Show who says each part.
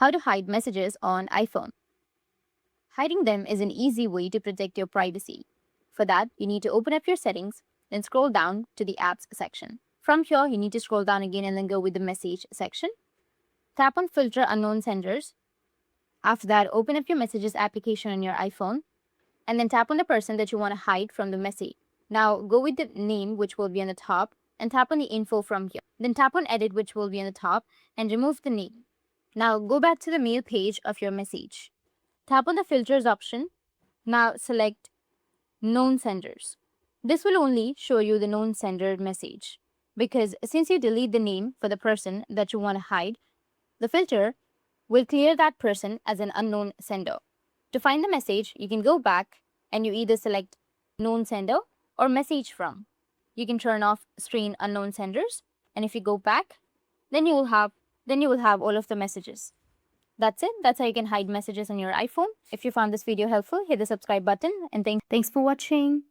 Speaker 1: How to hide messages on iPhone. Hiding them is an easy way to protect your privacy. For that, you need to open up your settings, then scroll down to the apps section. From here, you need to scroll down again and then go with the message section. Tap on filter unknown senders. After that, open up your messages application on your iPhone and then tap on the person that you want to hide from the message. Now go with the name, which will be on the top, and tap on the info from here. Then tap on edit, which will be on the top, and remove the name. Now go back to the mail page of your message. Tap on the filters option. Now select known senders. This will only show you the known sender message because since you delete the name for the person that you want to hide, the filter will clear that person as an unknown sender. To find the message, you can go back and you either select known sender or message from. You can turn off screen unknown senders, and if you go back, then you will have all of the messages. That's it. That's how you can hide messages on your iPhone. If you found this video helpful, hit the subscribe button and thanks for watching.